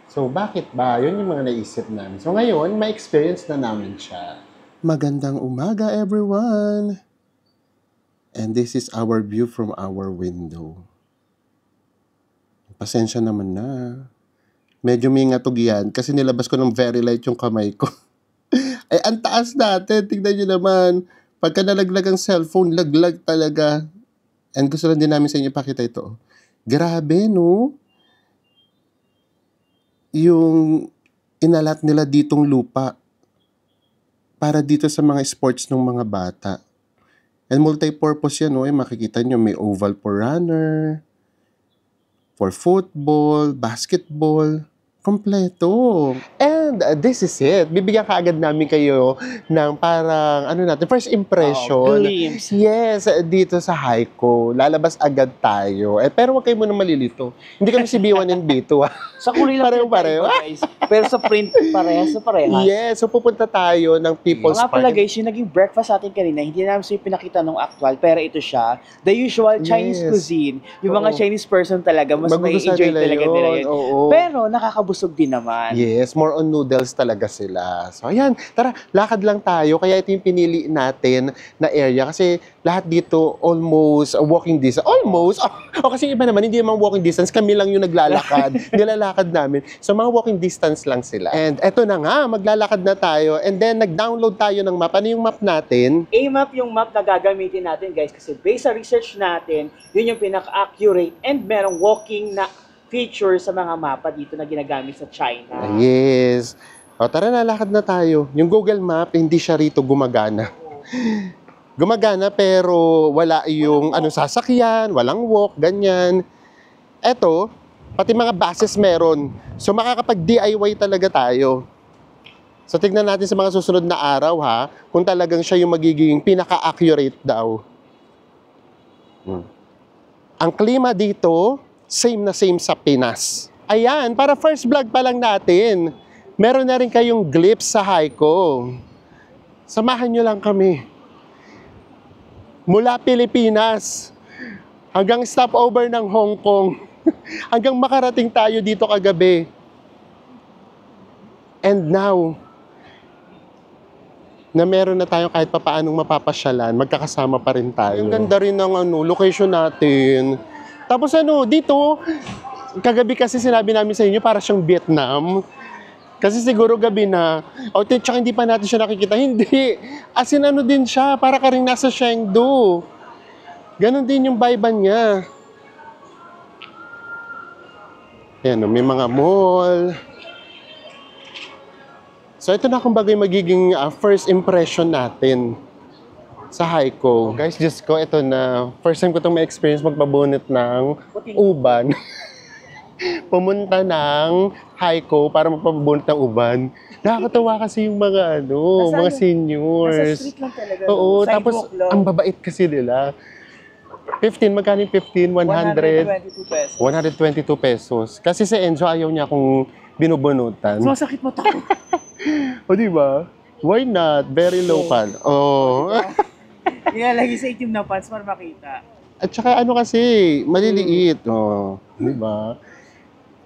So, bakit ba? Yun yung mga naisip namin. So, ngayon, ma-experience na namin siya. Magandang umaga, everyone! And this is our view from our window. Pasensya naman na. Medyo may ngatog yan kasi nilabas ko ng very light yung kamay ko. Ay, ang taas natin. Tignan nyo naman. Pagka nalaglag ang cellphone, laglag talaga. And gusto lang din namin sa inyo ipakita ito. Grabe, no? Yung inalat nila ditong lupa para dito sa mga sports ng mga bata. And multi-purpose yan, no? Makikita nyo, may oval for runner, for football, basketball, kompleto. And this is it. Bibigyan kaagad namin kayo ng parang, first impression.
Glimpse.
Yes, dito sa Haikou. Lalabas agad tayo. Pero wag kayo muna malilito. Hindi kami si B1 and B2.
Sa kulay lang
Pareho-pareho.
guys. Pero sa print, parehas.
Yes, so pupunta tayo ng People's
Mga pala
Park.
guys, yung naging breakfast natin kanina, hindi namin sa'yo pinakita nung actual, pero ito siya. The usual Chinese
Yes.
cuisine. Yung mga Chinese person talaga, mas may
Magugustuhan
enjoy talaga nila yun.
Oo.
Pero nakakabusog din naman.
Yes, more on noodles talaga sila. So, ayan. Tara, lakad lang tayo. Kaya ito yung pinili natin na area. Kasi lahat dito almost walking distance. Almost? O kasi iba naman, hindi naman walking distance. Kami lang yung naglalakad. Nilalakad namin. So, mga walking distance lang sila. And eto na nga, maglalakad na tayo. And then, nag-download tayo ng map. Ano yung map natin?
A-map yung map na gagamitin natin, guys. Kasi based sa research natin, yun yung pinaka-accurate and merong walking na feature sa mga mapa dito na ginagamit sa China.
Yes. O, tara na, lakad na tayo. Yung Google Map, hindi siya rito gumagana. Gumagana pero wala yung sasakyan, walang walk, ganyan. Eto, pati mga buses meron. So makakapag-DIY talaga tayo. So tignan natin sa mga susunod na araw ha, kung talagang siya yung magiging pinaka-accurate daw. Ang klima dito, same na same sa Pinas. Ayan, para first vlog pa lang natin, meron na rin kayong glimpse sa Haikou. Samahan nyo lang kami. Mula Pilipinas hanggang stopover ng Hong Kong hanggang makarating tayo dito kagabi. And now, na meron na tayo kahit papaanong mapapasyalan, magkakasama pa rin tayo. Ang ganda rin ng location natin. Tapos dito, kagabi kasi sinabi namin sa inyo para siyang Vietnam. Kasi siguro gabi na, tsaka hindi pa natin siya nakikita. Hindi. As in din siya, para ka rin nasa Chengdu. Ganon din yung vibe niya. Ayan, may mga mall. So ito na kumbaga yung magiging first impression natin sa Haikou. Guys, Diyos ko, ito na. First time ko itong ma-experience magpabunot ng uban. Pumunta ng Haikou para magpabunot ng uban. Nakakatawa kasi yung mga mga seniors.
Nasa street lang talaga.
Oo, tapos ang babait kasi nila. 15, magkano yung 15?
122 pesos.
122 pesos. Kasi si Enzo ayaw niya kung binubunutan.
Masakit mo tayo.
O, diba? Why not? Very local. Oh.
Ilalagay sa itim na pants para makita.
At saka kasi, maliliit. Oh, diba?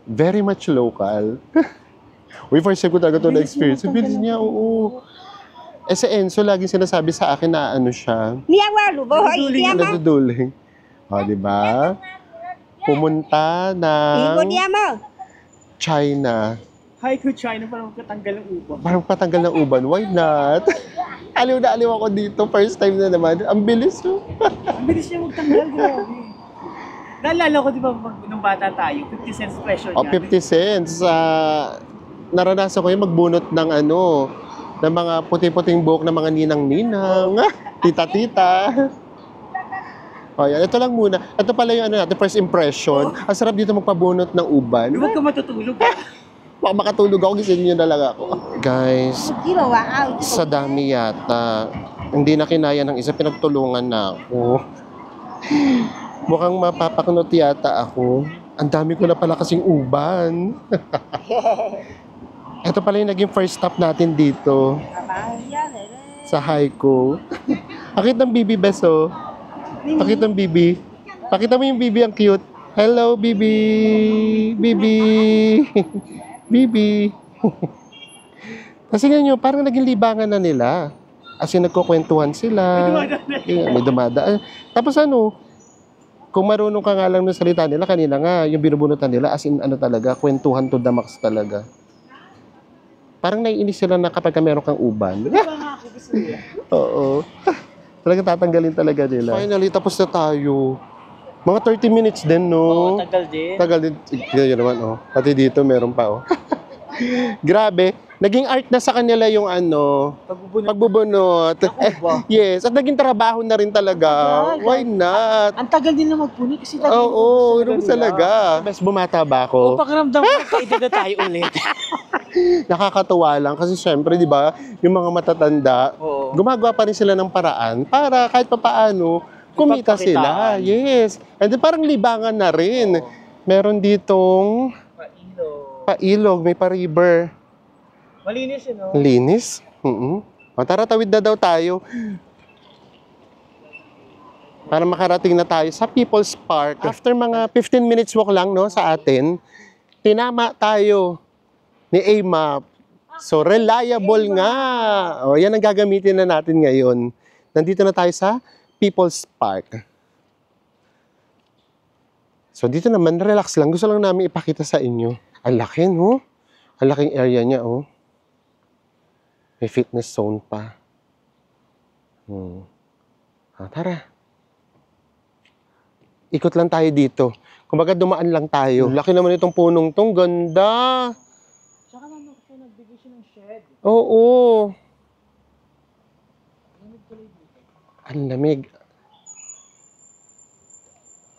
Very much local. Uy, first time ko talaga ito na-experience. Bilis niya, oo. Si Enzo, laging sinasabi sa akin na siya. Naduduling. O, diba? Pumunta ng China.
Haikou China para magpatanggal ng uban.
Parang patanggal ng uban. Why not? Aliw na aliw ako dito. First time na naman. Ang bilis.
Ang bilis niya magtanggal. Grabe. Naalala ko, di ba, nung bata tayo, 50 cents presyo niya.
50 cents. Naranasan ko yung magbunot ng ng mga puti-puting buhok ng mga ninang-ninang. Tita-tita. O, yan. Ito lang muna. Ito pala yung natin, first impression. Ang sarap dito magpabunot ng uban.
Huwag ka matutulog.
Baka makatulog ako, gising nyo na lang ako. Guys, sa dami yata. Hindi na kinaya ng isa, pinagtulungan na ako. Mukhang mapapaknot yata ako. Ang dami ko na pala kasing uban. Ito pala yung naging first stop natin dito. Sa Haikou. Pakita ng Bibi, beso. Pakita ng Bibi. Pakita mo yung Bibi, ang cute. Hello, Bibi. Bibi. Bibi. Kasi nyo, parang naging libangan na nila. As in, nagkukwentuhan sila. May dumadaan. Tapos kung marunong ka nga lang ng salita nila, kanina nga, yung binubunutan nila, as in, talaga, kwentuhan to the max talaga. Parang naiinis sila na kapag meron kang uban. Oo. Talagang tatanggalin talaga nila. Finally, tapos na tayo. Mga 30 minutes din, no?
Oo, tagal din.
Tagal din. Tignan naman, Pati dito, meron pa, Grabe. Naging art na sa kanila yung pagbubunot. Yes, at naging trabaho na rin talaga. Why not?
Ang tagal din na magpunot kasi tagal.
Oo, ano talaga. Bes, bumata ba ako?
Pakiramdam ko, kaedad na tayo ulit.
Nakakatuwa lang kasi syempre, di ba, yung mga matatanda, gumagawa pa rin sila ng paraan para kahit papaano, kumita sila. Yes. And then parang libangan na rin. Meron ditong pailog, may pa-river.
Malinis yun,
Linis? O, tara, tawid na daw tayo. Para makarating na tayo sa People's Park. After mga 15 minutes walk lang, sa atin, tinama tayo ni A-Map So, reliable nga. O, yan ang gagamitin na natin ngayon. Nandito na tayo sa People's Park. So, dito naman, relax lang. Gusto lang namin ipakita sa inyo. Ang laki, no? Ang laking area niya, oh. May fitness zone pa. Tara. Ikot lang tayo dito. Kumbaga, dumaan lang tayo. Laki naman itong punong tong. Ganda.
Tsaka naman kasi nagbigay siya ng shed.
Oo. Ang lamig.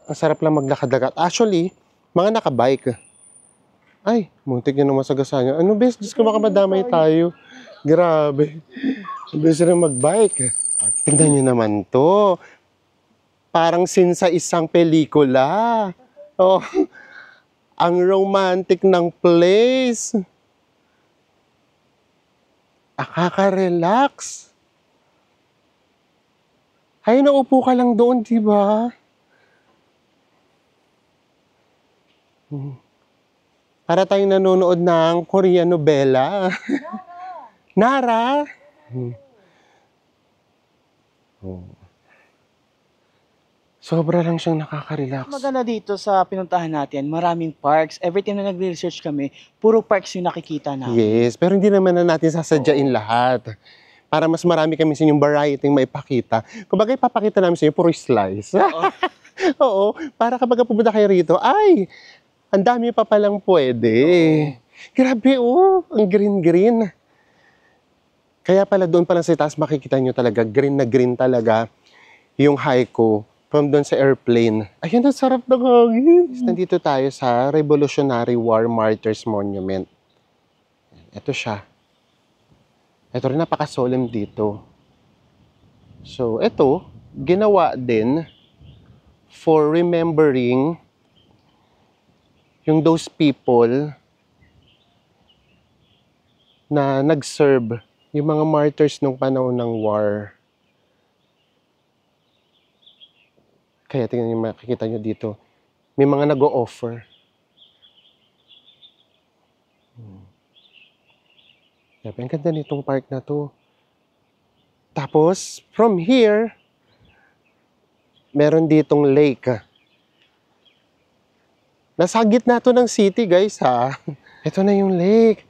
Ang sarap lang maglakad-lakad. Actually, mga nakabike. Ay, muntik yun ang masagasanya. Ano, bes? Diyos ko, baka madamay tayo. Grabe. Bes rin magbike. Tingnan nyo naman to. Parang scene sa isang pelikula. Oh, ang romantic ng place. Nakaka-relax. Ay, naupo ka lang doon, di ba? Para tayong nanonood ng Korean novela. Nara? Sobra lang siyang nakaka-relax.
Maganda dito sa pinuntahan natin, maraming parks. Every time na nagre-research kami, puro parks yung nakikita namin.
Yes, pero hindi naman na natin sasadyain lahat. Para mas marami kami sa inyong variety yung maipakita. Kumbaga, ipapakita namin sa inyo, puro slice. Oo, para kapag pumunta kayo rito, ay, ang dami pa palang pwede. Grabe, oh, ang green-green. Kaya pala doon pa lang sa taas, makikita nyo talaga, green na green talaga yung hike from doon sa airplane. Ayun, ang sarap ng hangin. Nandito tayo sa Revolutionary War Martyrs Monument. Ito siya. Ito rin napaka-solemn dito. So, ito, ginawa din for remembering yung those people na nag-serve, yung mga martyrs nung panahon ng war. Kaya tingnan niyo, makikita niyo dito, may mga nag-o-offer. Ang ganda nitong park na to. Tapos, from here, meron ditong lake. Nasa gitna to ng city, guys, ha? Ito na yung lake.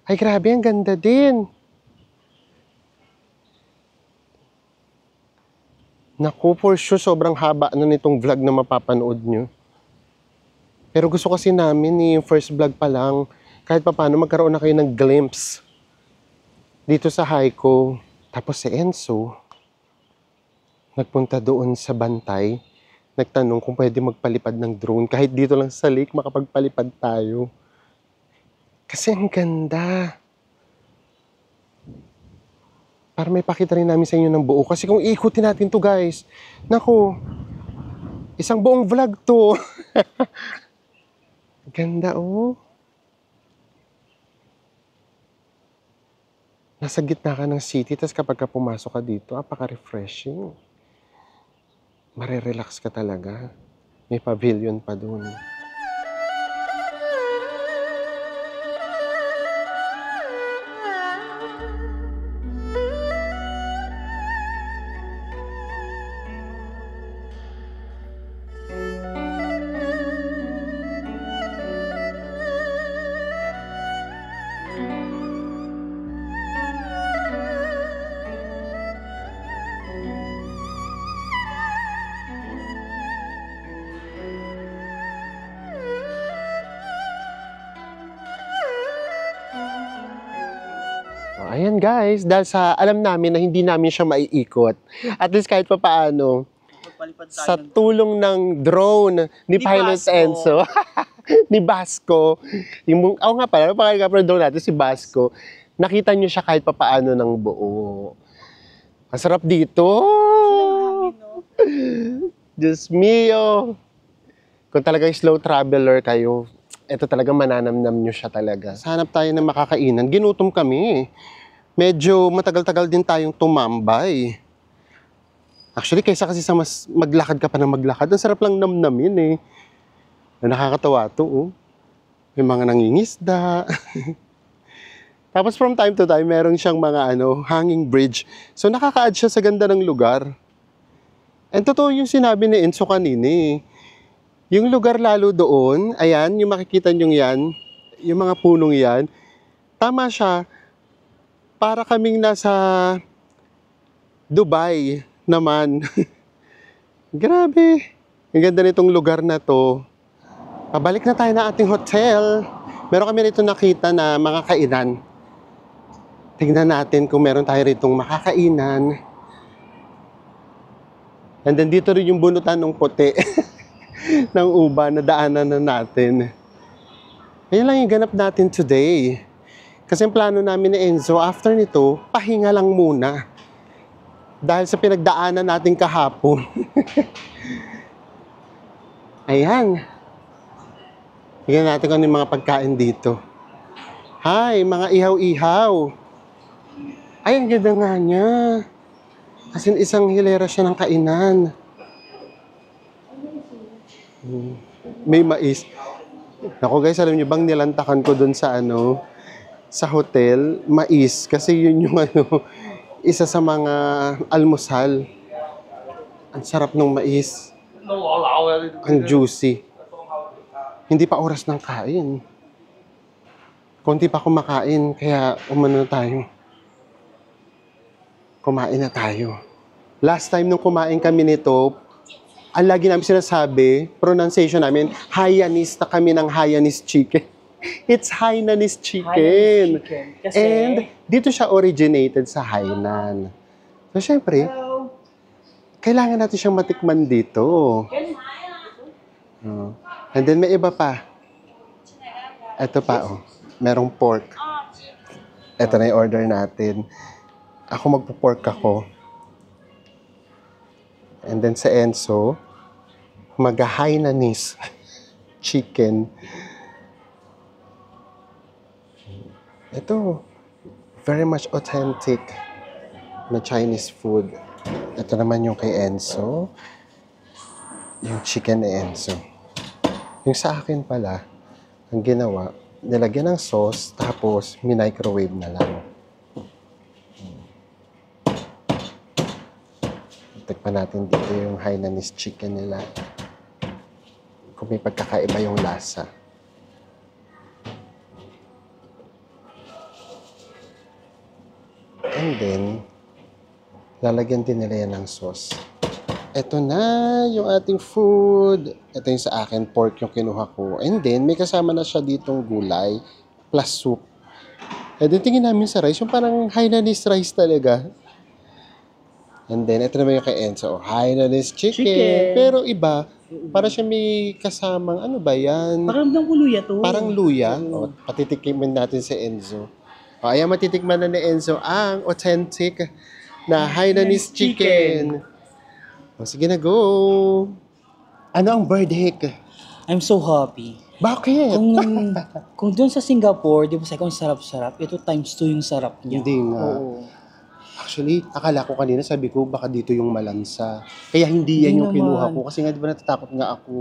Ay, grabe, ang ganda din. Naku, for sure, sobrang haba na nitong vlog na mapapanood nyo. Pero gusto kasi namin, yung first vlog pa lang, kahit pa paano magkaroon na kayo ng glimpse dito sa hike. Tapos si Enzo, nagpunta doon sa bantay, nagtanong kung pwede magpalipad ng drone. Kahit dito lang sa lake, makapagpalipad tayo. Kasi ang ganda. Para may pakita rin namin sa inyo ng buo. Kasi kung ikutin natin to, guys, naku, isang buong vlog to. Ganda, oh. Nasa gitna ka ng city, tapos kapag pumasok ka dito, apaka-refreshing. Marirelax ka talaga. May pavilion pa dun. Ayan guys, dahil sa alam namin na hindi namin siya maiikot. At least kahit pa paano, sa tulong ng drone ni Pilot
Basco.
Enzo, ni Basco, yung, nga pala, pakikapro drone natin si Basco, nakita nyo siya kahit pa paano ng buo. Ang sarap dito. Diyos mio. Kung talagang slow traveler kayo, ito talagang mananamnam nyo siya talaga. Hanap tayo ng makakainan. Ginutom kami. Medyo matagal-tagal din tayong tumambay. Actually, kaysa kasi sa mas maglakad ka pa ng maglakad, ang sarap lang namnamin eh. Nakakatawa to, oh. May mga nangingisda. Tapos from time to time, meron siyang mga hanging bridge. So nakaka-add siya sa ganda ng lugar. And totoo yung sinabi ni Enzo kanina eh. Yung lugar lalo doon, ayan, yung makikita nyo yan, yung mga punong yan, tama siya, para kaming nasa Dubai naman. Grabe. Ang ganda nitong lugar na to. Pabalik na tayo na ating hotel. Meron kami rito nakita na mga kainan. Tingnan natin kung meron tayo ritong makakainan. And then dito rin yung bunutan ng puti ng uba na daanan na natin. Ayan lang yung ganap natin today. Kasi ang plano namin ni Enzo, after nito, pahinga lang muna. Dahil sa pinagdaanan natin kahapon. Ayan. Tingnan natin kung ano yung mga pagkain dito. Hi, mga ihaw-ihaw. Ay, ang ganda nga niya. As in, isang hilera siya ng kainan. May mais. Naku guys, alam niyo bang nilantakan ko dun sa sa hotel, mais. Kasi yun yung isa sa mga almusal. Ang sarap ng mais. Ang juicy. Hindi pa oras ng kain. Konti pa kumakain, kaya umano tayo. Kumain na tayo. Last time nung kumain kami nito, ang lagi namin sinasabi, pronunciation namin, Hainanese na kami ng Hainanese chicken. It's Hainanese chicken.
Kasi,
And dito siya originated sa Hainan. So, syempre, kailangan natin siyang matikman dito. And then may iba pa. Ito pa, merong pork. Ito na yung order natin. Ako magpo-pork ako. And then sa Enzo, mag-Hainanese chicken. Ito, very much authentic na Chinese food. Ito naman yung kay Enzo. Yung chicken ni Enzo. Yung sa akin pala, ang ginawa, nilagyan ng sauce, tapos minicrowave na lang. Tikman natin dito yung Hainanese chicken nila. Kung may pagkakaiba yung lasa. And then, lalagyan din nila yan ng sauce. Ito na yung ating food. Ito yung sa akin, pork yung kinuha ko. And then, may kasama na siya ditong gulay plus soup. And then, tingin namin sa rice, yung parang Hainanese rice talaga. And then, ito naman yung kay Enzo. Hainanese chicken. Pero iba, para siya may kasamang, ano ba yan?
parang ng luya to.
Parang luya. O, patitikimin natin si Enzo. O, ayan, matitikman na ni Enzo ang authentic na Hainanese chicken. O, sige na, go! Ano ang verdict?
I'm so happy.
Bakit?
Kung doon sa Singapore, di ba sa kung sarap-sarap, ito times 2 yung sarap niya.
Hindi nga.
Oo.
Actually, akala ko kanina, sabi ko, baka dito yung malansa. Kaya hindi yan
Hindi
yung kinuha
naman.
ko. Kasi nga, di ba natatakot nga ako.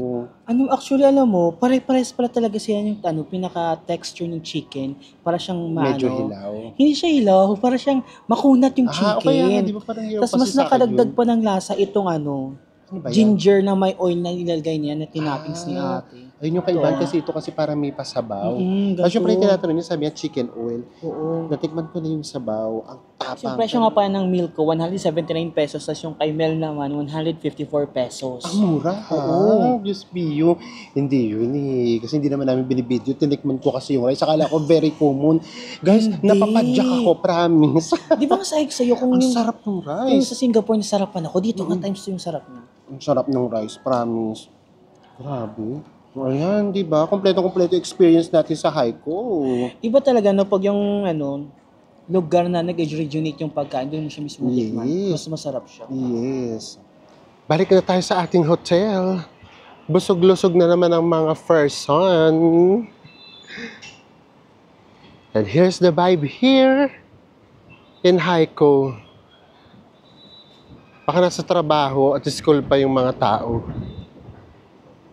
Actually, alam mo, pare-pares pala talaga siya yung pinaka-texture ng chicken. Para siyang
Medyo hilaw.
Hindi siya hilaw, para siyang makunat yung chicken.
Okay yan. Di ba parang hirap
Tapos
kasi
mas
sa akin
nakadagdag
yun.
pa ng lasa itong
Ano ba yan?
ginger na may oil na nilalagay niya na tinapings ni ate.
Ayun yung kaibahan
Ito.
kasi ito kasi para may pasabaw.
Ganito.
Kasi yung pala yung tinatanong niya, sabi niya chicken oil.
Oo.
Natikman ko na yung sabaw. Ang tapang.
Yung presyo nga pa ng milk ko, 179 pesos. Tapos yung kay Mel naman, 154 pesos.
Ang mura ha.
Oo.
Diyos Pio. Hindi yun eh. Kasi hindi naman namin binibideo. Tinikman ko kasi yung rice. Akala ko very common. Guys,
Hindi.
napapadyak ako, promise.
Di ba nga sa'yo kung
Ang
yung,
sarap ng
yung
rice.
sa Singapore nasarapan ako, dito nga times 2 yung sarap niya.
Ang sarap ng rice, promise. Grabe. Ayan, di ba? Kompleto-kompleto experience natin sa Haiko.
Iba talaga no, pag yung lugar na nag-originate yung pagkain, doon mo siya mismo tikman.
Yes.
Mas masarap siya.
Yes. Balik na tayo sa ating hotel. Busog-lusog na naman ang mga person. And here's the vibe here in Haiko. Baka nasa trabaho at school pa yung mga tao.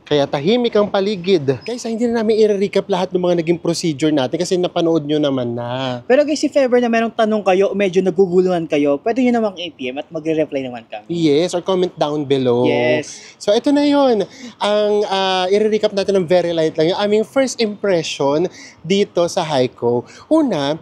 Kaya tahimik ang paligid. Guys, hindi na namin i-recap lahat ng mga naging procedure natin kasi napanood nyo naman na.
Pero guys, if ever na merong tanong kayo o medyo naguguluhan kayo, pwede nyo namang i-PM at magre-reply naman kami.
Yes, or comment down below.
Yes.
So, ito na yun. Ang i-recap natin ng very light lang. Yung aming first impression dito sa Haikou. Una,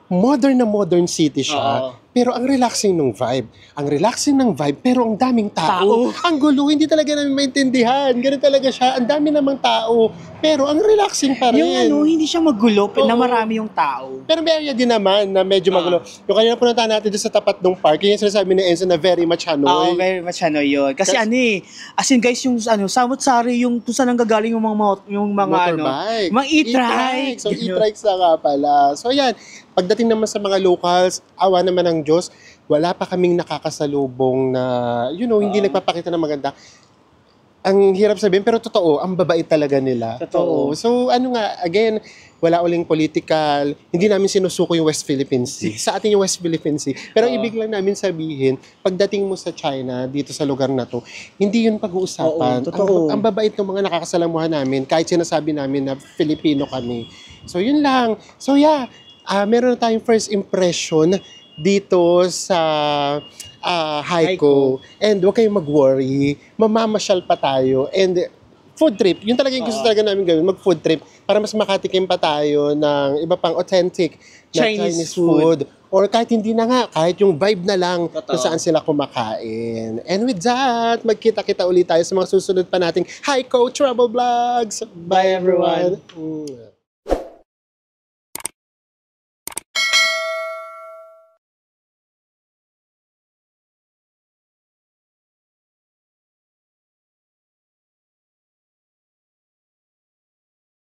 modern na modern city siya.
Oo.
Pero ang relaxing ng vibe. Ang relaxing ng vibe, pero ang daming tao. Ang gulo, hindi talaga namin maintindihan. Ganun talaga siya. Ang dami namang tao. Pero ang relaxing pa rin.
Yung ano, hindi siya magulo, na
Oo.
marami yung tao.
Pero may area din naman na medyo magulo. Yung kanina punta natin doon sa tapat ng park, yung sinasabi ni Enzo na very much
Oo,
Hanoi.
very much ano yun. Kasi as in guys, yung samot-sari, yung kung saan nanggagaling yung mga
Motorbike.
mga e-trike.
So, e-trikes na nga pala. So, yan. Pagdating naman sa mga locals, awa naman ng Diyos, wala pa kaming nakakasalubong na, hindi nagpapakita ng maganda. Ang hirap sabihin, pero totoo, ang babait talaga nila.
Totoo.
So, again, wala uling political, hindi namin sinusuko yung West Philippine Sea. Sa atin yung West Philippine Sea. Pero ibig lang namin sabihin, pagdating mo sa China, dito sa lugar na to, hindi yun pag-uusapan.
Oo, totoo.
Ang babait ng mga nakakasalamuhan namin, kahit sinasabi namin na Filipino kami. So, yun lang. So, yeah, meron na tayong first impression dito sa Haikou. And huwag kayong mag-worry, mamamasyal pa tayo. And food trip, yun talaga yung gusto talaga namin gawin, mag-food trip para mas makatikim pa tayo ng iba pang authentic na Chinese food. Or kahit hindi na nga, kahit yung vibe na lang kung saan sila kumakain. And with that, magkita-kita ulit tayo sa mga susunod pa nating Haikou Travel Vlogs. Bye everyone!